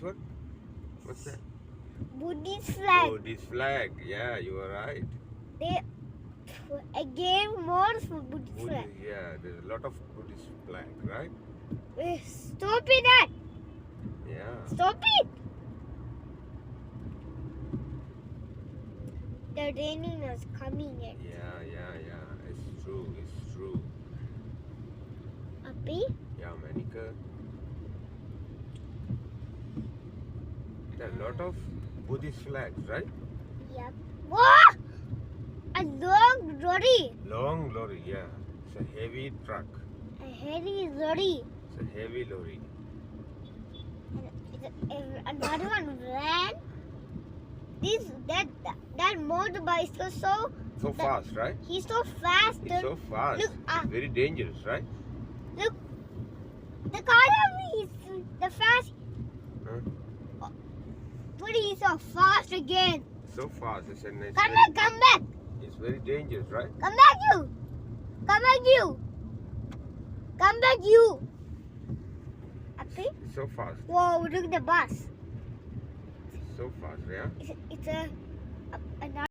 one? What's that? Buddhist flag. Oh, this flag. Yeah, you are right. They again more for Buddhist flag. Yeah, there's a lot of Buddhist flag, right? Stop it! That. Yeah. Stop it! The raining is coming in. Yeah. It's true. Happy? Yeah, Manika. There are a lot of Buddhist flags, right? Yep. What? A long lorry. Long lorry, yeah. It's a heavy truck. A heavy lorry. It's a heavy lorry. And another one ran. That motorbike is So fast, right? he's so fast. It's so fast. Look, It's very dangerous, right? Look, the car is the fast. Huh? But he's so fast again. So fast. It's Come back. It's very dangerous, right? Come back, you. Happy? It's so fast. Whoa, look at the bus. So fast, yeah? It's a